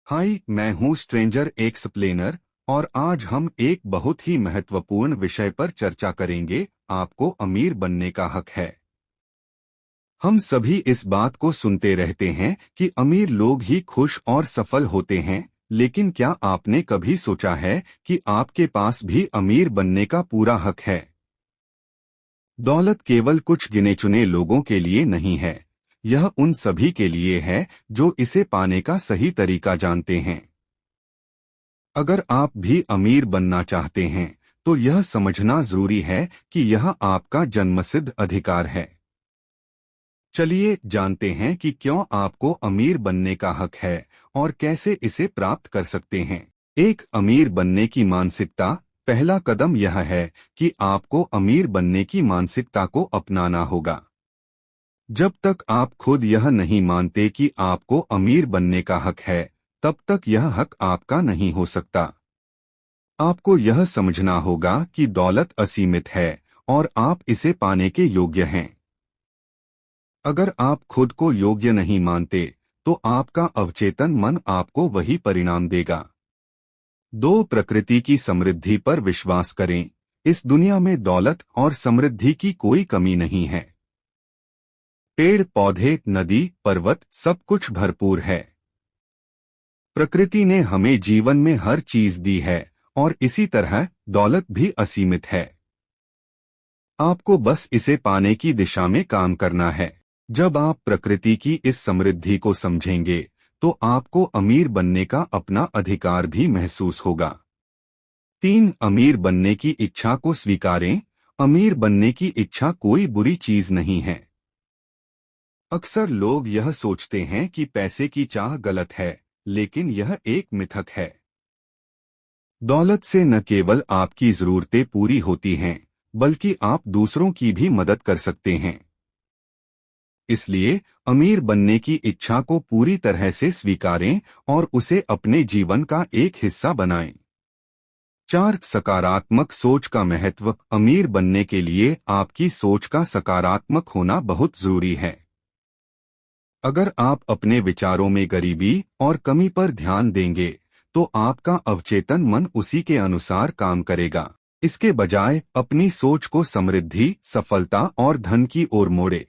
हाय, मैं हूँ stranger explainer और आज हम एक बहुत ही महत्वपूर्ण विषय पर चर्चा करेंगे। आपको अमीर बनने का हक है। हम सभी इस बात को सुनते रहते हैं कि अमीर लोग ही खुश और सफल होते हैं, लेकिन क्या आपने कभी सोचा है कि आपके पास भी अमीर बनने का पूरा हक है? दौलत केवल कुछ गिने चुने लोगों के लिए नहीं है। यह उन सभी के लिए है जो इसे पाने का सही तरीका जानते हैं। अगर आप भी अमीर बनना चाहते हैं तो यह समझना जरूरी है कि यह आपका जन्मसिद्ध अधिकार है। चलिए जानते हैं कि क्यों आपको अमीर बनने का हक है और कैसे इसे प्राप्त कर सकते हैं। एक अमीर बनने की मानसिकता। पहला कदम यह है कि आपको अमीर बनने की मानसिकता को अपनाना होगा। जब तक आप खुद यह नहीं मानते कि आपको अमीर बनने का हक है, तब तक यह हक आपका नहीं हो सकता। आपको यह समझना होगा कि दौलत असीमित है और आप इसे पाने के योग्य हैं। अगर आप खुद को योग्य नहीं मानते, तो आपका अवचेतन मन आपको वही परिणाम देगा। दो, प्रकृति की समृद्धि पर विश्वास करें। इस दुनिया में दौलत और समृद्धि की कोई कमी नहीं है। पेड़ पौधे, नदी, पर्वत, सब कुछ भरपूर है। प्रकृति ने हमें जीवन में हर चीज दी है और इसी तरह दौलत भी असीमित है। आपको बस इसे पाने की दिशा में काम करना है। जब आप प्रकृति की इस समृद्धि को समझेंगे, तो आपको अमीर बनने का अपना अधिकार भी महसूस होगा। 3, अमीर बनने की इच्छा को स्वीकारें। अमीर बनने की इच्छा कोई बुरी चीज नहीं है। अक्सर लोग यह सोचते हैं कि पैसे की चाह गलत है, लेकिन यह एक मिथक है। दौलत से न केवल आपकी जरूरतें पूरी होती हैं, बल्कि आप दूसरों की भी मदद कर सकते हैं। इसलिए अमीर बनने की इच्छा को पूरी तरह से स्वीकारें और उसे अपने जीवन का एक हिस्सा बनाएं। 4, सकारात्मक सोच का महत्व। अमीर बनने के लिए आपकी सोच का सकारात्मक होना बहुत जरूरी है। अगर आप अपने विचारों में गरीबी और कमी पर ध्यान देंगे, तो आपका अवचेतन मन उसी के अनुसार काम करेगा। इसके बजाय अपनी सोच को समृद्धि, सफलता और धन की ओर मोड़े।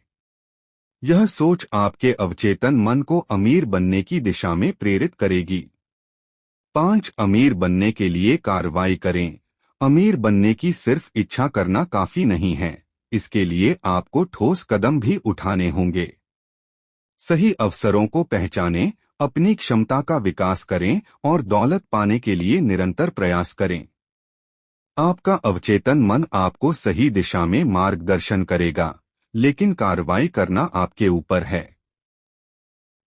यह सोच आपके अवचेतन मन को अमीर बनने की दिशा में प्रेरित करेगी। 5, अमीर बनने के लिए कार्रवाई करें। अमीर बनने की सिर्फ इच्छा करना काफी नहीं है, इसके लिए आपको ठोस कदम भी उठाने होंगे। सही अवसरों को पहचानें, अपनी क्षमता का विकास करें और दौलत पाने के लिए निरंतर प्रयास करें। आपका अवचेतन मन आपको सही दिशा में मार्गदर्शन करेगा, लेकिन कार्रवाई करना आपके ऊपर है।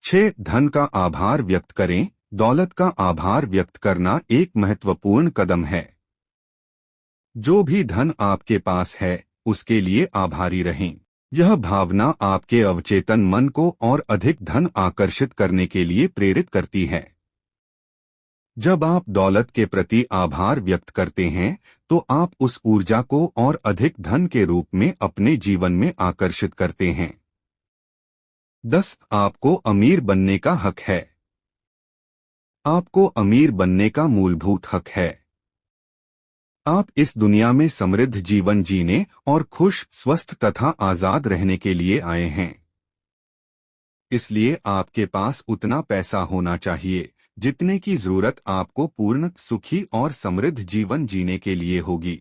6, धन का आभार व्यक्त करें। दौलत का आभार व्यक्त करना एक महत्वपूर्ण कदम है। जो भी धन आपके पास है, उसके लिए आभारी रहें। यह भावना आपके अवचेतन मन को और अधिक धन आकर्षित करने के लिए प्रेरित करती है। जब आप दौलत के प्रति आभार व्यक्त करते हैं, तो आप उस ऊर्जा को और अधिक धन के रूप में अपने जीवन में आकर्षित करते हैं। 10, आपको अमीर बनने का हक है। आपको अमीर बनने का मूलभूत हक है। आप इस दुनिया में समृद्ध जीवन जीने और खुश, स्वस्थ तथा आजाद रहने के लिए आए हैं। इसलिए आपके पास उतना पैसा होना चाहिए जितने की जरूरत आपको पूर्ण, सुखी और समृद्ध जीवन जीने के लिए होगी।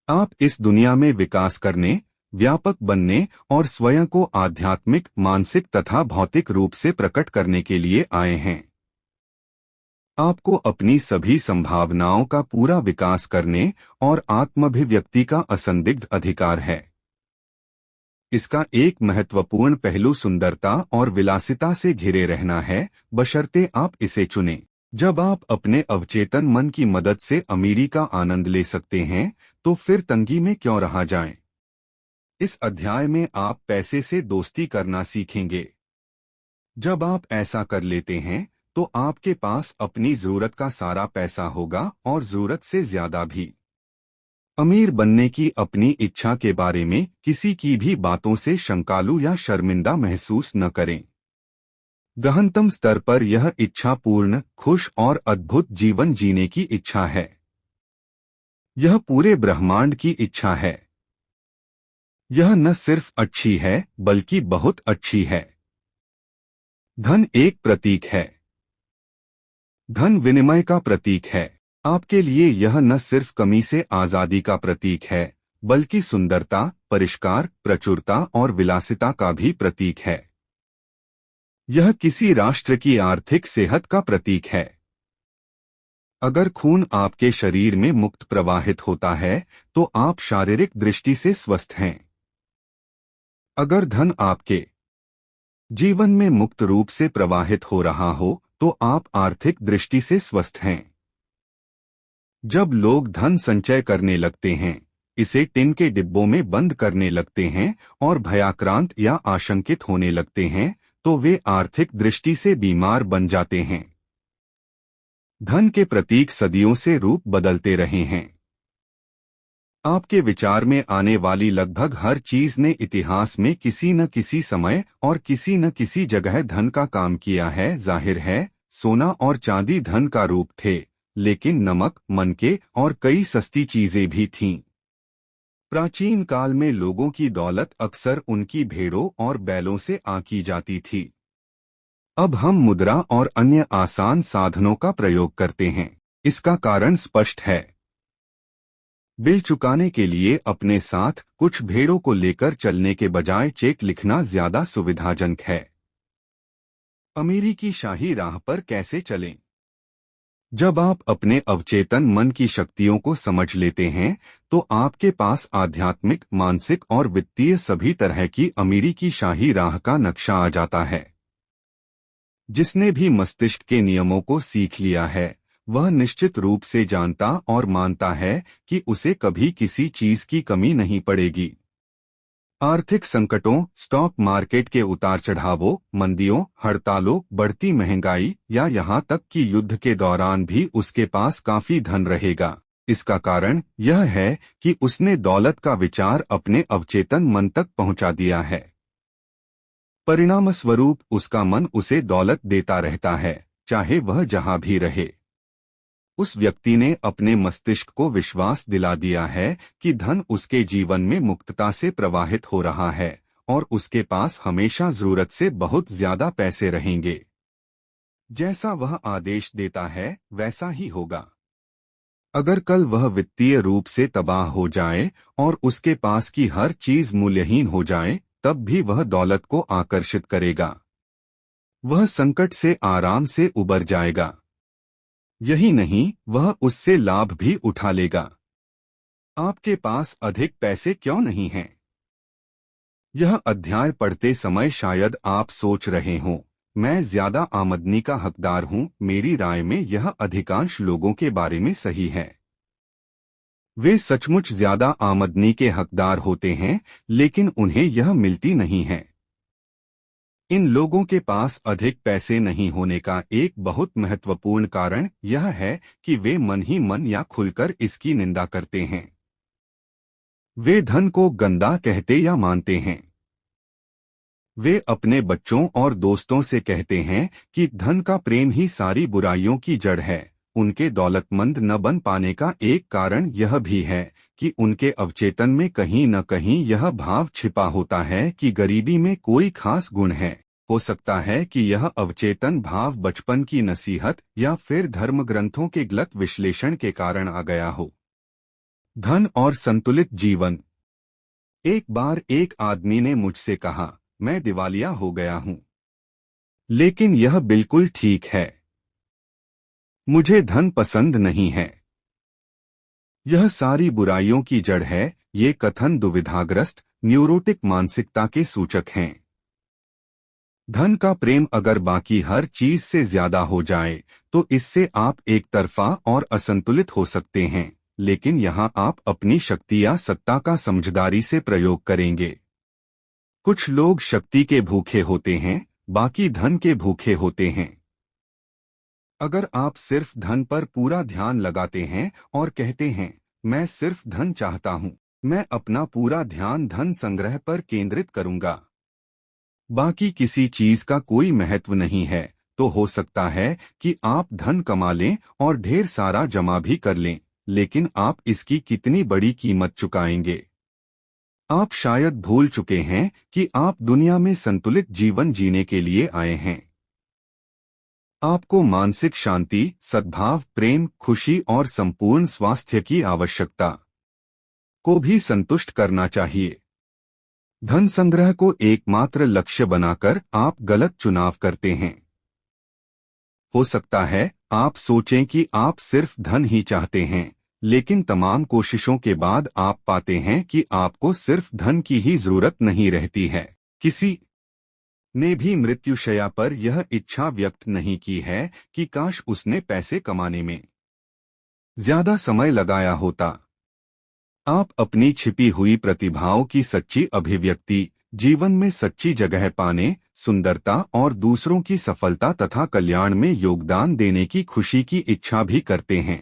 आप इस दुनिया में विकास करने, व्यापक बनने और स्वयं को आध्यात्मिक, मानसिक तथा भौतिक रूप से प्रकट करने के लिए आए हैं। आपको अपनी सभी संभावनाओं का पूरा विकास करने और आत्माभिव्यक्ति का असंदिग्ध अधिकार है। इसका एक महत्वपूर्ण पहलू सुंदरता और विलासिता से घिरे रहना है, बशर्ते आप इसे चुनें। जब आप अपने अवचेतन मन की मदद से अमीरी का आनंद ले सकते हैं, तो फिर तंगी में क्यों रहा जाए। इस अध्याय में आप पैसे से दोस्ती करना सीखेंगे। जब आप ऐसा कर लेते हैं, तो आपके पास अपनी जरूरत का सारा पैसा होगा और जरूरत से ज्यादा भी। अमीर बनने की अपनी इच्छा के बारे में किसी की भी बातों से शंकालु या शर्मिंदा महसूस न करें। गहनतम स्तर पर यह इच्छा पूर्ण, खुश और अद्भुत जीवन जीने की इच्छा है। यह पूरे ब्रह्मांड की इच्छा है। यह न सिर्फ अच्छी है बल्कि बहुत अच्छी है। धन एक प्रतीक है। धन विनिमय का प्रतीक है। आपके लिए यह न सिर्फ कमी से आजादी का प्रतीक है बल्कि सुंदरता, परिष्कार, प्रचुरता और विलासिता का भी प्रतीक है। यह किसी राष्ट्र की आर्थिक सेहत का प्रतीक है। अगर खून आपके शरीर में मुक्त प्रवाहित होता है तो आप शारीरिक दृष्टि से स्वस्थ हैं। अगर धन आपके जीवन में मुक्त रूप से प्रवाहित हो रहा हो तो आप आर्थिक दृष्टि से स्वस्थ हैं। जब लोग धन संचय करने लगते हैं, इसे टिन के डिब्बों में बंद करने लगते हैं और भयाक्रांत या आशंकित होने लगते हैं, तो वे आर्थिक दृष्टि से बीमार बन जाते हैं। धन के प्रतीक सदियों से रूप बदलते रहे हैं। आपके विचार में आने वाली लगभग हर चीज ने इतिहास में किसी न किसी समय और किसी न किसी जगह धन का काम किया है। जाहिर है, सोना और चांदी धन का रूप थे, लेकिन नमक, मनके और कई सस्ती चीजें भी थीं। प्राचीन काल में लोगों की दौलत अक्सर उनकी भेड़ों और बैलों से आंकी जाती थी। अब हम मुद्रा और अन्य आसान साधनों का प्रयोग करते हैं। इसका कारण स्पष्ट है। बिल चुकाने के लिए अपने साथ कुछ भेड़ों को लेकर चलने के बजाय चेक लिखना ज्यादा सुविधाजनक है। अमीरी की शाही राह पर कैसे चलें? जब आप अपने अवचेतन मन की शक्तियों को समझ लेते हैं तो आपके पास आध्यात्मिक, मानसिक और वित्तीय सभी तरह की अमीरी की शाही राह का नक्शा आ जाता है। जिसने भी मस्तिष्क के नियमों को सीख लिया है, वह निश्चित रूप से जानता और मानता है कि उसे कभी किसी चीज की कमी नहीं पड़ेगी। आर्थिक संकटों, स्टॉक मार्केट के उतार चढ़ावों, मंदियों, हड़तालों, बढ़ती महंगाई या यहाँ तक कि युद्ध के दौरान भी उसके पास काफी धन रहेगा। इसका कारण यह है कि उसने दौलत का विचार अपने अवचेतन मन तक पहुंचा दिया है। परिणामस्वरूप उसका मन उसे दौलत देता रहता है, चाहे वह जहां भी रहे। उस व्यक्ति ने अपने मस्तिष्क को विश्वास दिला दिया है कि धन उसके जीवन में मुक्तता से प्रवाहित हो रहा है और उसके पास हमेशा जरूरत से बहुत ज्यादा पैसे रहेंगे। जैसा वह आदेश देता है वैसा ही होगा। अगर कल वह वित्तीय रूप से तबाह हो जाए और उसके पास की हर चीज मूल्यहीन हो जाए, तब भी वह दौलत को आकर्षित करेगा। वह संकट से आराम से उबर जाएगा। यही नहीं, वह उससे लाभ भी उठा लेगा। आपके पास अधिक पैसे क्यों नहीं हैं? यह अध्याय पढ़ते समय शायद आप सोच रहे हों, मैं ज्यादा आमदनी का हकदार हूं। मेरी राय में यह अधिकांश लोगों के बारे में सही है। वे सचमुच ज्यादा आमदनी के हकदार होते हैं, लेकिन उन्हें यह मिलती नहीं है। इन लोगों के पास अधिक पैसे नहीं होने का एक बहुत महत्वपूर्ण कारण यह है कि वे मन ही मन या खुलकर इसकी निंदा करते हैं। वे धन को गंदा कहते या मानते हैं। वे अपने बच्चों और दोस्तों से कहते हैं कि धन का प्रेम ही सारी बुराइयों की जड़ है। उनके दौलतमंद न बन पाने का एक कारण यह भी है कि उनके अवचेतन में कहीं न कहीं यह भाव छिपा होता है कि गरीबी में कोई खास गुण है। हो सकता है कि यह अवचेतन भाव बचपन की नसीहत या फिर धर्म ग्रंथों के गलत विश्लेषण के कारण आ गया हो। धन और संतुलित जीवन। एक बार एक आदमी ने मुझसे कहा, मैं दिवालिया हो गया हूं। लेकिन यह बिल्कुल ठीक है। मुझे धन पसंद नहीं है। यह सारी बुराइयों की जड़ है। ये कथन दुविधाग्रस्त, न्यूरोटिक मानसिकता के सूचक हैं। धन का प्रेम अगर बाकी हर चीज से ज्यादा हो जाए तो इससे आप एक तरफा और असंतुलित हो सकते हैं, लेकिन यहाँ आप अपनी शक्ति या सत्ता का समझदारी से प्रयोग करेंगे। कुछ लोग शक्ति के भूखे होते हैं, बाकी धन के भूखे होते हैं। अगर आप सिर्फ धन पर पूरा ध्यान लगाते हैं और कहते हैं, मैं सिर्फ धन चाहता हूं, मैं अपना पूरा ध्यान धन संग्रह पर केंद्रित करूंगा, बाकी किसी चीज का कोई महत्व नहीं है, तो हो सकता है कि आप धन कमा लें और ढेर सारा जमा भी कर लें, लेकिन आप इसकी कितनी बड़ी कीमत चुकाएंगे? आप शायद भूल चुके हैं कि आप दुनिया में संतुलित जीवन जीने के लिए आए हैं। आपको मानसिक शांति, सद्भाव, प्रेम, खुशी और संपूर्ण स्वास्थ्य की आवश्यकता को भी संतुष्ट करना चाहिए। धन संग्रह को एकमात्र लक्ष्य बनाकर आप गलत चुनाव करते हैं। हो सकता है आप सोचें कि आप सिर्फ धन ही चाहते हैं, लेकिन तमाम कोशिशों के बाद आप पाते हैं कि आपको सिर्फ धन की ही जरूरत नहीं रहती है। किसी ने भी मृत्युशैया पर यह इच्छा व्यक्त नहीं की है कि काश उसने पैसे कमाने में ज्यादा समय लगाया होता। आप अपनी छिपी हुई प्रतिभाओं की सच्ची अभिव्यक्ति, जीवन में सच्ची जगह पाने, सुंदरता और दूसरों की सफलता तथा कल्याण में योगदान देने की खुशी की इच्छा भी करते हैं।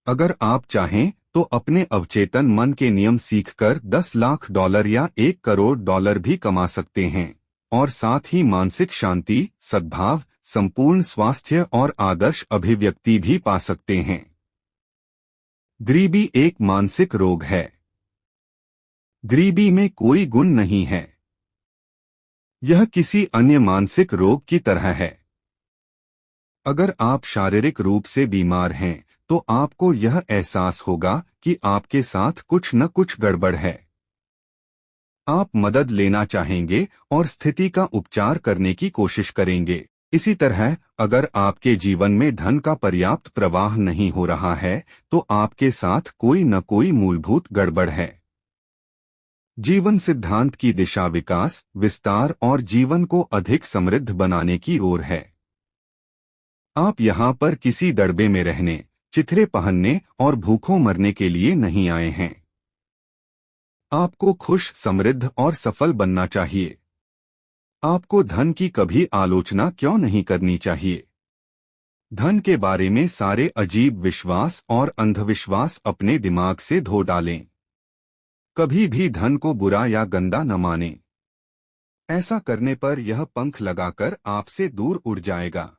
अगर आप चाहें तो अपने अवचेतन मन के नियम सीखकर 10 लाख डॉलर या 1 करोड़ डॉलर भी कमा सकते हैं और साथ ही मानसिक शांति, सद्भाव, संपूर्ण स्वास्थ्य और आदर्श अभिव्यक्ति भी पा सकते हैं। गरीबी एक मानसिक रोग है। गरीबी में कोई गुण नहीं है। यह किसी अन्य मानसिक रोग की तरह है। अगर आप शारीरिक रूप से बीमार हैं, तो आपको यह एहसास होगा कि आपके साथ कुछ न कुछ गड़बड़ है। आप मदद लेना चाहेंगे और स्थिति का उपचार करने की कोशिश करेंगे। इसी तरह अगर आपके जीवन में धन का पर्याप्त प्रवाह नहीं हो रहा है, तो आपके साथ कोई न कोई मूलभूत गड़बड़ है। जीवन सिद्धांत की दिशा विकास, विस्तार और जीवन को अधिक समृद्ध बनाने की ओर है। आप यहाँ पर किसी दड़बे में रहने, चिथड़े पहनने और भूखों मरने के लिए नहीं आए हैं। आपको खुश, समृद्ध और सफल बनना चाहिए। आपको धन की कभी आलोचना क्यों नहीं करनी चाहिए? धन के बारे में सारे अजीब विश्वास और अंधविश्वास अपने दिमाग से धो डालें। कभी भी धन को बुरा या गंदा न मानें। ऐसा करने पर यह पंख लगाकर आपसे दूर उड़ जाएगा।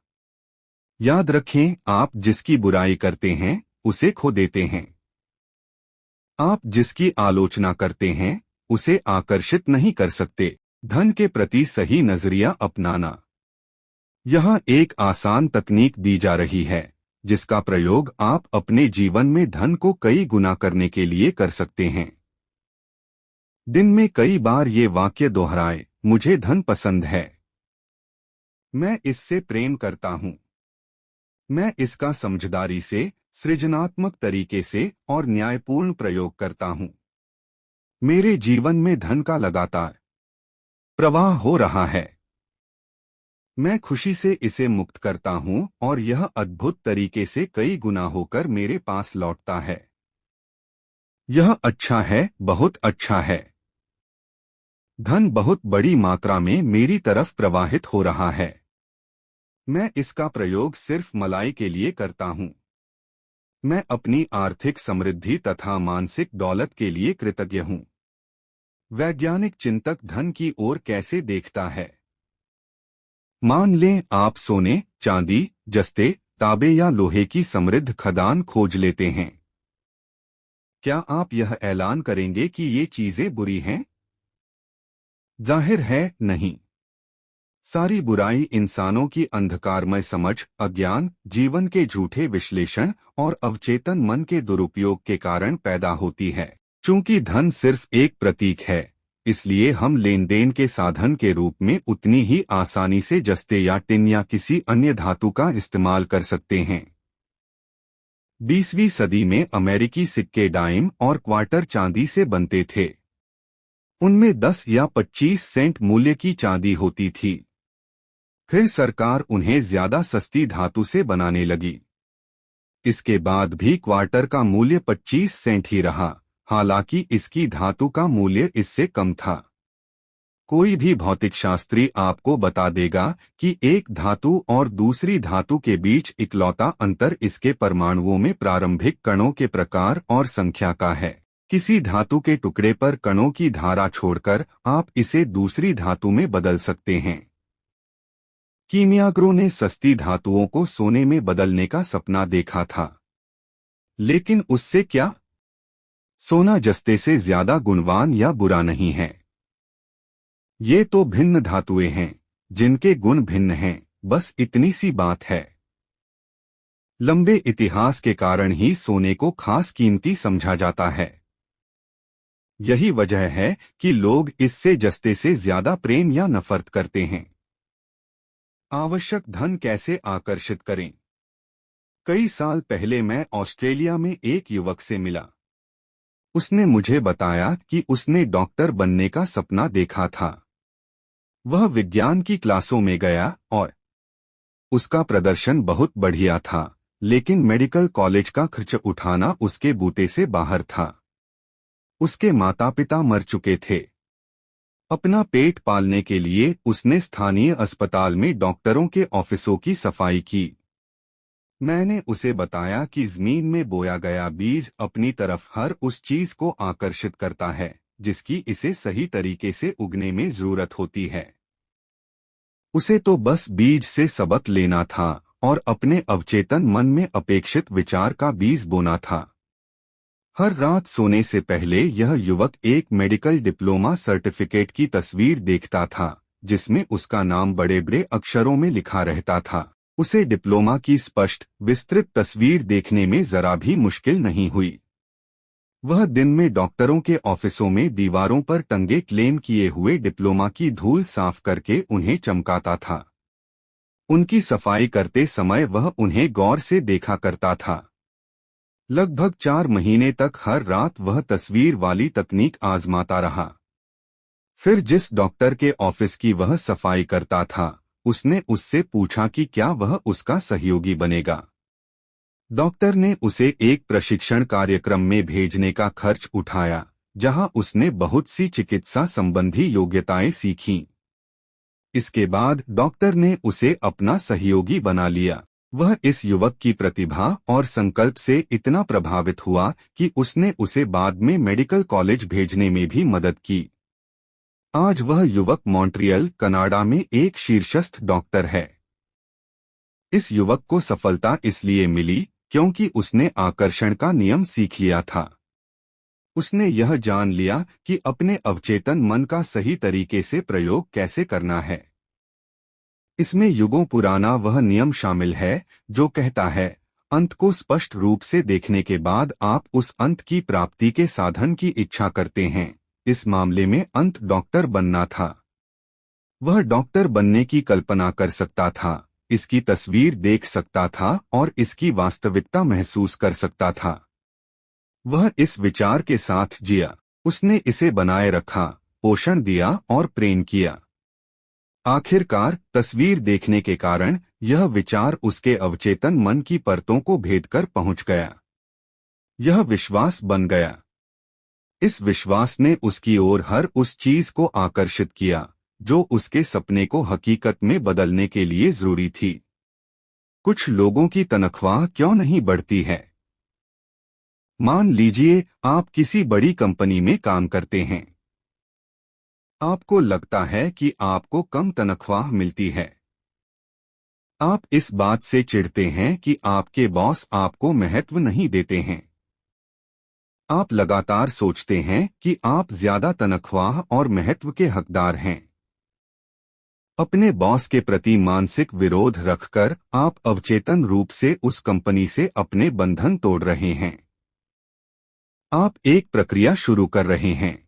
याद रखें, आप जिसकी बुराई करते हैं उसे खो देते हैं। आप जिसकी आलोचना करते हैं उसे आकर्षित नहीं कर सकते। धन के प्रति सही नजरिया अपनाना। यहाँ एक आसान तकनीक दी जा रही है जिसका प्रयोग आप अपने जीवन में धन को कई गुना करने के लिए कर सकते हैं। दिन में कई बार ये वाक्य दोहराएं, मुझे धन पसंद है। मैं इससे प्रेम करता हूँ। मैं इसका समझदारी से, सृजनात्मक तरीके से और न्यायपूर्ण प्रयोग करता हूँ। मेरे जीवन में धन का लगातार प्रवाह हो रहा है। मैं खुशी से इसे मुक्त करता हूँ और यह अद्भुत तरीके से कई गुना होकर मेरे पास लौटता है। यह अच्छा है, बहुत अच्छा है। धन बहुत बड़ी मात्रा में मेरी तरफ प्रवाहित हो रहा है। मैं इसका प्रयोग सिर्फ मलाई के लिए करता हूँ। मैं अपनी आर्थिक समृद्धि तथा मानसिक दौलत के लिए कृतज्ञ हूँ। वैज्ञानिक चिंतक धन की ओर कैसे देखता है? मान लें आप सोने, चांदी, जस्ते, तांबे या लोहे की समृद्ध खदान खोज लेते हैं। क्या आप यह ऐलान करेंगे कि ये चीजें बुरी हैं? जाहिर है, नहीं। सारी बुराई इंसानों की अंधकारमय समझ, अज्ञान, जीवन के झूठे विश्लेषण और अवचेतन मन के दुरुपयोग के कारण पैदा होती है। चूंकि धन सिर्फ एक प्रतीक है, इसलिए हम लेन देन के साधन के रूप में उतनी ही आसानी से जस्ते या टिन या किसी अन्य धातु का इस्तेमाल कर सकते हैं। 20वीं सदी में अमेरिकी सिक्के डाइम और क्वार्टर चांदी से बनते थे। उनमें 10 या 25 सेंट मूल्य की चांदी होती थी। फिर सरकार उन्हें ज्यादा सस्ती धातु से बनाने लगी। इसके बाद भी क्वार्टर का मूल्य 25 सेंट ही रहा, हालांकि इसकी धातु का मूल्य इससे कम था। कोई भी भौतिकशास्त्री आपको बता देगा कि एक धातु और दूसरी धातु के बीच इकलौता अंतर इसके परमाणुओं में प्रारंभिक कणों के प्रकार और संख्या का है। किसी धातु के टुकड़े पर कणों की धारा छोड़कर आप इसे दूसरी धातु में बदल सकते हैं। कीमियागरों ने सस्ती धातुओं को सोने में बदलने का सपना देखा था, लेकिन उससे क्या? सोना जस्ते से ज्यादा गुणवान या बुरा नहीं है। ये तो भिन्न धातुएं हैं जिनके गुण भिन्न हैं, बस इतनी सी बात है। लंबे इतिहास के कारण ही सोने को खास कीमती समझा जाता है। यही वजह है कि लोग इससे जस्ते से ज्यादा प्रेम या नफरत करते हैं। आवश्यक धन कैसे आकर्षित करें? कई साल पहले मैं ऑस्ट्रेलिया में एक युवक से मिला। उसने मुझे बताया कि उसने डॉक्टर बनने का सपना देखा था। वह विज्ञान की क्लासों में गया और उसका प्रदर्शन बहुत बढ़िया था, लेकिन मेडिकल कॉलेज का खर्च उठाना उसके बूते से बाहर था। उसके माता पिता मर चुके थे। अपना पेट पालने के लिए उसने स्थानीय अस्पताल में डॉक्टरों के ऑफिसों की सफाई की। मैंने उसे बताया कि जमीन में बोया गया बीज अपनी तरफ हर उस चीज को आकर्षित करता है जिसकी इसे सही तरीके से उगने में जरूरत होती है। उसे तो बस बीज से सबक लेना था और अपने अवचेतन मन में अपेक्षित विचार का बीज बोना था। हर रात सोने से पहले यह युवक एक मेडिकल डिप्लोमा सर्टिफिकेट की तस्वीर देखता था जिसमें उसका नाम बड़े बड़े अक्षरों में लिखा रहता था। उसे डिप्लोमा की स्पष्ट विस्तृत तस्वीर देखने में जरा भी मुश्किल नहीं हुई। वह दिन में डॉक्टरों के ऑफिसों में दीवारों पर टंगे क्लेम किए हुए डिप्लोमा की धूल साफ करके उन्हें चमकाता था। उनकी सफाई करते समय वह उन्हें गौर से देखा करता था। लगभग 4 महीने तक हर रात वह तस्वीर वाली तकनीक आजमाता रहा। फिर जिस डॉक्टर के ऑफिस की वह सफाई करता था, उसने उससे पूछा कि क्या वह उसका सहयोगी बनेगा। डॉक्टर ने उसे एक प्रशिक्षण कार्यक्रम में भेजने का खर्च उठाया, जहां उसने बहुत सी चिकित्सा संबंधी योग्यताएं सीखीं। इसके बाद डॉक्टर ने उसे अपना सहयोगी बना लिया। वह इस युवक की प्रतिभा और संकल्प से इतना प्रभावित हुआ कि उसने उसे बाद में मेडिकल कॉलेज भेजने में भी मदद की। आज वह युवक मॉन्ट्रियल, कनाडा में एक शीर्षस्थ डॉक्टर है। इस युवक को सफलता इसलिए मिली क्योंकि उसने आकर्षण का नियम सीख लिया था। उसने यह जान लिया कि अपने अवचेतन मन का सही तरीके से प्रयोग कैसे करना है। इसमें युगों पुराना वह नियम शामिल है जो कहता है, अंत को स्पष्ट रूप से देखने के बाद आप उस अंत की प्राप्ति के साधन की इच्छा करते हैं। इस मामले में अंत डॉक्टर बनना था। वह डॉक्टर बनने की कल्पना कर सकता था, इसकी तस्वीर देख सकता था और इसकी वास्तविकता महसूस कर सकता था। वह इस विचार के साथ जिया। उसने इसे बनाए रखा, पोषण दिया और प्रेम किया। आखिरकार तस्वीर देखने के कारण यह विचार उसके अवचेतन मन की परतों को भेदकर पहुंच गया। यह विश्वास बन गया। इस विश्वास ने उसकी ओर हर उस चीज को आकर्षित किया जो उसके सपने को हकीकत में बदलने के लिए जरूरी थी। कुछ लोगों की तनख्वाह क्यों नहीं बढ़ती है? मान लीजिए आप किसी बड़ी कंपनी में काम करते हैं। आपको लगता है कि आपको कम तनख्वाह मिलती है। आप इस बात से चिढ़ते हैं कि आपके बॉस आपको महत्व नहीं देते हैं। आप लगातार सोचते हैं कि आप ज्यादा तनख्वाह और महत्व के हकदार हैं। अपने बॉस के प्रति मानसिक विरोध रखकर आप अवचेतन रूप से उस कंपनी से अपने बंधन तोड़ रहे हैं। आप एक प्रक्रिया शुरू कर रहे हैं।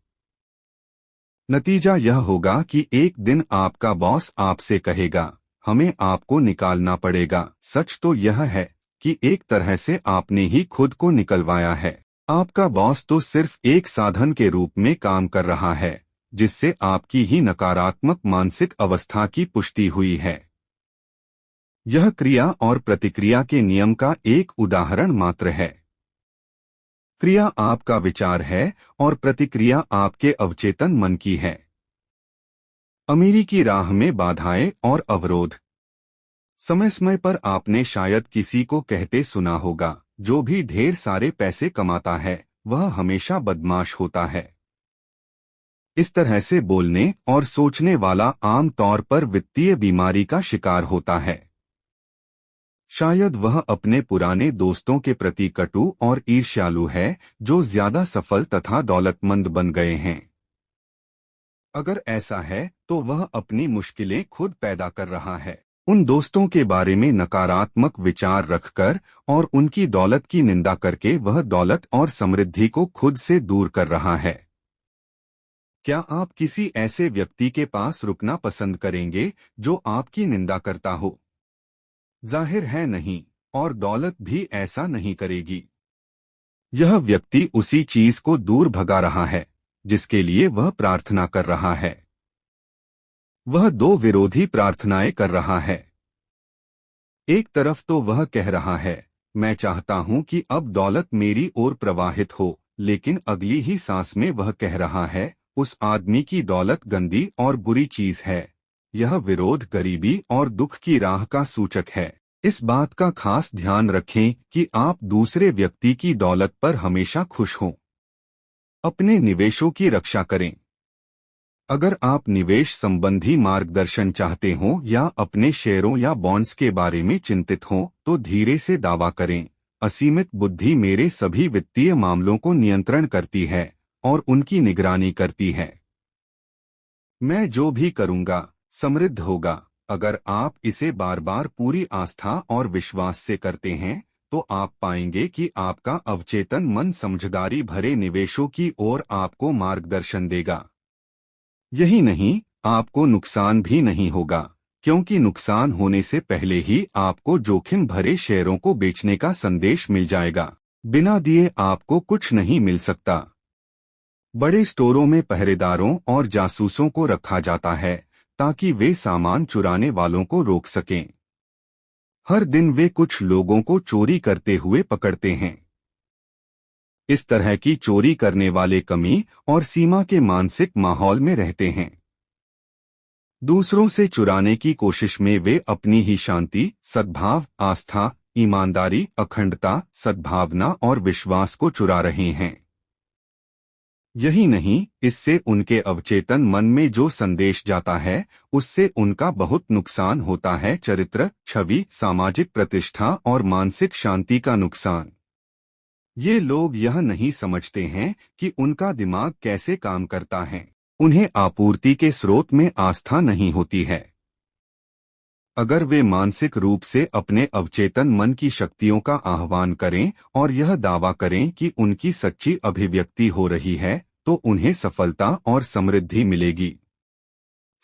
नतीजा यह होगा कि एक दिन आपका बॉस आपसे कहेगा, हमें आपको निकालना पड़ेगा। सच तो यह है कि एक तरह से आपने ही खुद को निकलवाया है। आपका बॉस तो सिर्फ एक साधन के रूप में काम कर रहा है, जिससे आपकी ही नकारात्मक मानसिक अवस्था की पुष्टि हुई है। यह क्रिया और प्रतिक्रिया के नियम का एक उदाहरण मात्र है। क्रिया आपका विचार है और प्रतिक्रिया आपके अवचेतन मन की है। अमीरी की राह में बाधाएं और अवरोध। समय समय पर आपने शायद किसी को कहते सुना होगा, जो भी ढेर सारे पैसे कमाता है वह हमेशा बदमाश होता है। इस तरह से बोलने और सोचने वाला आम तौर पर वित्तीय बीमारी का शिकार होता है। शायद वह अपने पुराने दोस्तों के प्रति कटु और ईर्ष्यालु है, जो ज्यादा सफल तथा दौलतमंद बन गए हैं। अगर ऐसा है तो वह अपनी मुश्किलें खुद पैदा कर रहा है। उन दोस्तों के बारे में नकारात्मक विचार रखकर और उनकी दौलत की निंदा करके वह दौलत और समृद्धि को खुद से दूर कर रहा है। क्या आप किसी ऐसे व्यक्ति के पास रुकना पसंद करेंगे जो आपकी निंदा करता हो? जाहिर है नहीं, और दौलत भी ऐसा नहीं करेगी। यह व्यक्ति उसी चीज को दूर भगा रहा है जिसके लिए वह प्रार्थना कर रहा है। वह दो विरोधी प्रार्थनाएं कर रहा है। एक तरफ तो वह कह रहा है, मैं चाहता हूं कि अब दौलत मेरी ओर प्रवाहित हो, लेकिन अगली ही सांस में वह कह रहा है, उस आदमी की दौलत गंदी और बुरी चीज है। यह विरोध गरीबी और दुख की राह का सूचक है। इस बात का खास ध्यान रखें कि आप दूसरे व्यक्ति की दौलत पर हमेशा खुश हों। अपने निवेशों की रक्षा करें। अगर आप निवेश संबंधी मार्गदर्शन चाहते हो या अपने शेयरों या बॉन्ड्स के बारे में चिंतित हो, तो धीरे से दावा करें, असीमित बुद्धि मेरे सभी वित्तीय मामलों को नियंत्रण करती है और उनकी निगरानी करती है। मैं जो भी करूंगा समृद्ध होगा। अगर आप इसे बार बार पूरी आस्था और विश्वास से करते हैं तो आप पाएंगे कि आपका अवचेतन मन समझदारी भरे निवेशों की ओर आपको मार्गदर्शन देगा। यही नहीं, आपको नुकसान भी नहीं होगा, क्योंकि नुकसान होने से पहले ही आपको जोखिम भरे शेयरों को बेचने का संदेश मिल जाएगा। बिना दिए आपको कुछ नहीं मिल सकता। बड़े स्टोरों में पहरेदारों और जासूसों को रखा जाता है ताकि वे सामान चुराने वालों को रोक सकें। हर दिन वे कुछ लोगों को चोरी करते हुए पकड़ते हैं। इस तरह की चोरी करने वाले कमी और सीमा के मानसिक माहौल में रहते हैं। दूसरों से चुराने की कोशिश में वे अपनी ही शांति, सद्भाव, आस्था, ईमानदारी, अखंडता, सद्भावना और विश्वास को चुरा रहे हैं। यही नहीं, इससे उनके अवचेतन मन में जो संदेश जाता है उससे उनका बहुत नुकसान होता है। चरित्र, छवि, सामाजिक प्रतिष्ठा और मानसिक शांति का नुकसान। ये लोग यह नहीं समझते हैं कि उनका दिमाग कैसे काम करता है। उन्हें आपूर्ति के स्रोत में आस्था नहीं होती है। अगर वे मानसिक रूप से अपने अवचेतन मन की शक्तियों का आह्वान करें और यह दावा करें कि उनकी सच्ची अभिव्यक्ति हो रही है, तो उन्हें सफलता और समृद्धि मिलेगी।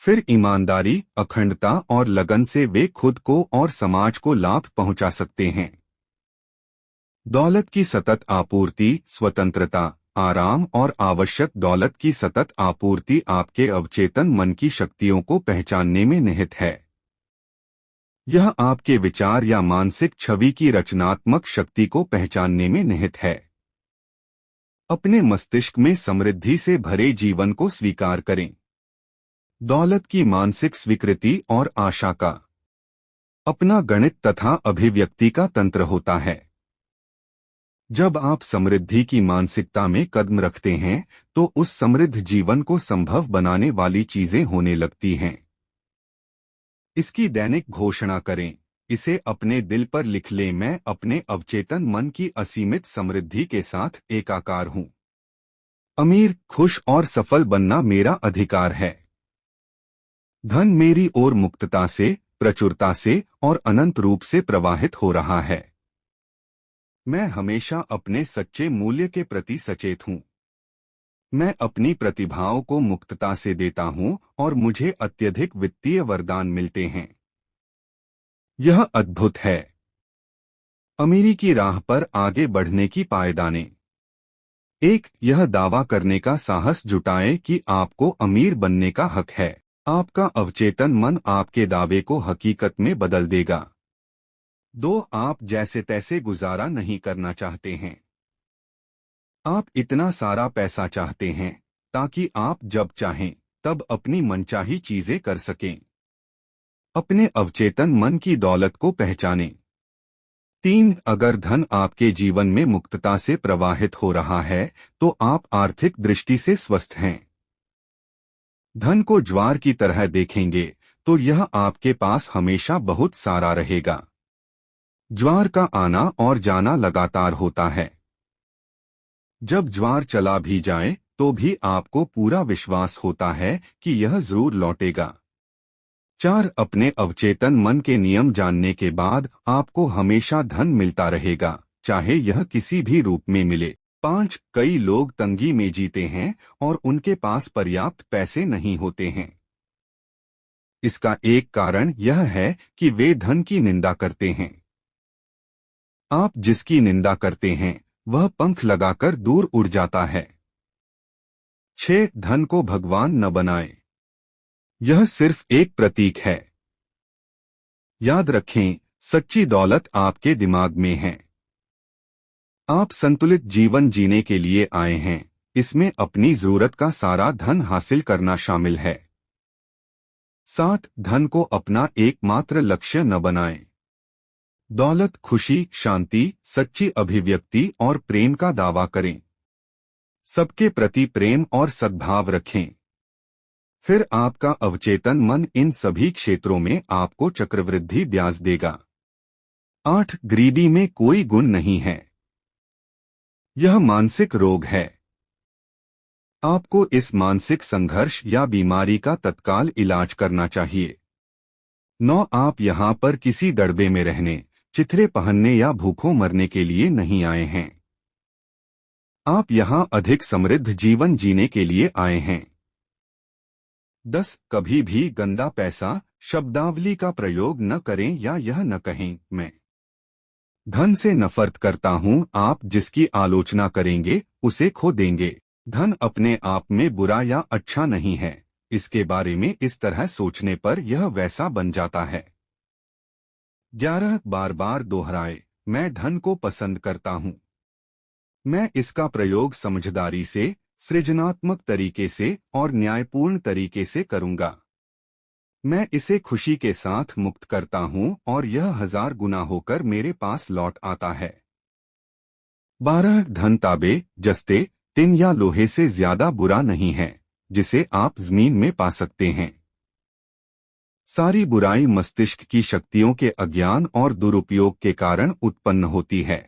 फिर ईमानदारी, अखंडता और लगन से वे खुद को और समाज को लाभ पहुंचा सकते हैं। दौलत की सतत आपूर्ति, स्वतंत्रता, आराम और आवश्यक दौलत की सतत आपूर्ति आपके अवचेतन मन की शक्तियों को पहचानने में निहित है। यह आपके विचार या मानसिक छवि की रचनात्मक शक्ति को पहचानने में निहित है। अपने मस्तिष्क में समृद्धि से भरे जीवन को स्वीकार करें। दौलत की मानसिक स्वीकृति और आशा का अपना गणित तथा अभिव्यक्ति का तंत्र होता है। जब आप समृद्धि की मानसिकता में कदम रखते हैं तो उस समृद्ध जीवन को संभव बनाने वाली चीजें होने लगती हैं। इसकी दैनिक घोषणा करें। इसे अपने दिल पर लिख लें, मैं अपने अवचेतन मन की असीमित समृद्धि के साथ एकाकार हूँ। अमीर, खुश और सफल बनना मेरा अधिकार है। धन मेरी ओर मुक्तता से, प्रचुरता से और अनंत रूप से प्रवाहित हो रहा है। मैं हमेशा अपने सच्चे मूल्य के प्रति सचेत हूँ। मैं अपनी प्रतिभाओं को मुक्तता से देता हूँ और मुझे अत्यधिक वित्तीय वरदान मिलते हैं। यह अद्भुत है। अमीरी की राह पर आगे बढ़ने की पायदानें। एक, यह दावा करने का साहस जुटाएं कि आपको अमीर बनने का हक है। आपका अवचेतन मन आपके दावे को हकीकत में बदल देगा। 2, आप जैसे तैसे गुजारा नहीं करना चाहते हैं। आप इतना सारा पैसा चाहते हैं ताकि आप जब चाहें तब अपनी मनचाही चीजें कर सकें। अपने अवचेतन मन की दौलत को पहचानें। 3. अगर धन आपके जीवन में मुक्तता से प्रवाहित हो रहा है तो आप आर्थिक दृष्टि से स्वस्थ हैं। धन को ज्वार की तरह देखेंगे तो यह आपके पास हमेशा बहुत सारा रहेगा। ज्वार का आना और जाना लगातार होता है। जब ज्वार चला भी जाए तो भी आपको पूरा विश्वास होता है कि यह जरूर लौटेगा। 4. अपने अवचेतन मन के नियम जानने के बाद आपको हमेशा धन मिलता रहेगा, चाहे यह किसी भी रूप में मिले। 5. कई लोग तंगी में जीते हैं और उनके पास पर्याप्त पैसे नहीं होते हैं। इसका एक कारण यह है कि वे धन की निंदा करते हैं। आप जिसकी निंदा करते हैं वह पंख लगाकर दूर उड़ जाता है। 6. धन को भगवान न बनाएं। यह सिर्फ एक प्रतीक है। याद रखें, सच्ची दौलत आपके दिमाग में है। आप संतुलित जीवन जीने के लिए आए हैं, इसमें अपनी जरूरत का सारा धन हासिल करना शामिल है। 7. धन को अपना एकमात्र लक्ष्य न बनाएं। दौलत, खुशी, शांति, सच्ची अभिव्यक्ति और प्रेम का दावा करें। सबके प्रति प्रेम और सद्भाव रखें। फिर आपका अवचेतन मन इन सभी क्षेत्रों में आपको चक्रवृद्धि ब्याज देगा। 8. गरीबी में कोई गुण नहीं है। यह मानसिक रोग है। आपको इस मानसिक संघर्ष या बीमारी का तत्काल इलाज करना चाहिए। 9. आप यहाँ पर किसी दड़बे में रहने, चिथड़े पहनने या भूखों मरने के लिए नहीं आए हैं। आप यहाँ अधिक समृद्ध जीवन जीने के लिए आए हैं। 10. कभी भी गंदा पैसा शब्दावली का प्रयोग न करें या यह न कहें, मैं धन से नफरत करता हूँ। आप जिसकी आलोचना करेंगे उसे खो देंगे। धन अपने आप में बुरा या अच्छा नहीं है, इसके बारे में इस तरह सोचने पर यह वैसा बन जाता है। 11. बार बार दोहराए, मैं धन को पसंद करता हूँ। मैं इसका प्रयोग समझदारी से, सृजनात्मक तरीके से और न्यायपूर्ण तरीके से करूंगा। मैं इसे खुशी के साथ मुक्त करता हूं और यह 1000 गुना होकर मेरे पास लौट आता है। 12. धन तांबे, जस्ते, टिन या लोहे से ज्यादा बुरा नहीं है, जिसे आप जमीन में पा सकते हैं। सारी बुराई मस्तिष्क की शक्तियों के अज्ञान और दुरुपयोग के कारण उत्पन्न होती है।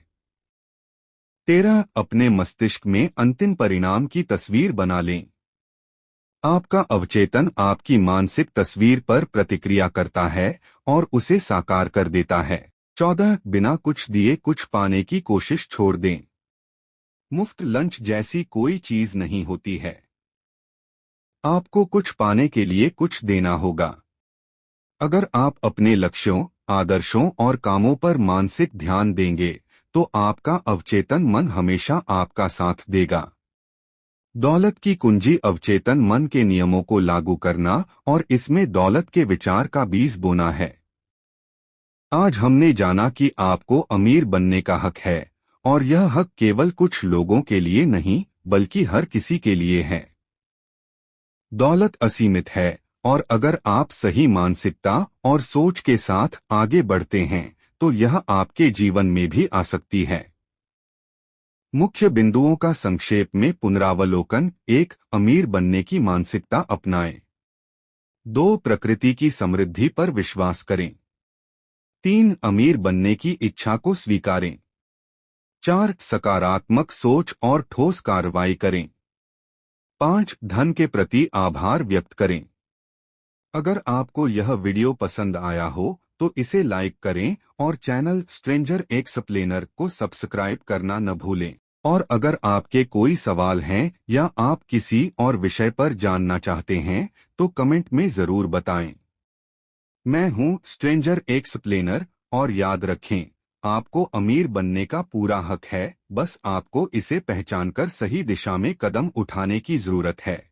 13. अपने मस्तिष्क में अंतिम परिणाम की तस्वीर बना लें। आपका अवचेतन आपकी मानसिक तस्वीर पर प्रतिक्रिया करता है और उसे साकार कर देता है। 14. बिना कुछ दिए कुछ पाने की कोशिश छोड़ दें। मुफ्त लंच जैसी कोई चीज नहीं होती है। आपको कुछ पाने के लिए कुछ देना होगा। अगर आप अपने लक्ष्यों, आदर्शों और कामों पर मानसिक ध्यान देंगे तो आपका अवचेतन मन हमेशा आपका साथ देगा। दौलत की कुंजी अवचेतन मन के नियमों को लागू करना और इसमें दौलत के विचार का बीज बोना है। आज हमने जाना कि आपको अमीर बनने का हक है और यह हक केवल कुछ लोगों के लिए नहीं बल्कि हर किसी के लिए है। दौलत असीमित है और अगर आप सही मानसिकता और सोच के साथ आगे बढ़ते हैं तो यह आपके जीवन में भी आ सकती है। मुख्य बिंदुओं का संक्षेप में पुनरावलोकन। 1. अमीर बनने की मानसिकता अपनाएं। 2. प्रकृति की समृद्धि पर विश्वास करें। 3. अमीर बनने की इच्छा को स्वीकारें। 4. सकारात्मक सोच और ठोस कार्रवाई करें। 5. धन के प्रति आभार व्यक्त करें। अगर आपको यह वीडियो पसंद आया हो तो इसे लाइक करें और चैनल स्ट्रेंजर एक्सप्लेनर को सब्सक्राइब करना न भूलें। और अगर आपके कोई सवाल हैं या आप किसी और विषय पर जानना चाहते हैं तो कमेंट में जरूर बताएं। मैं हूं स्ट्रेंजर एक्सप्लेनर और याद रखें, आपको अमीर बनने का पूरा हक है, बस आपको इसे पहचानकर सही दिशा में कदम उठाने की जरूरत है।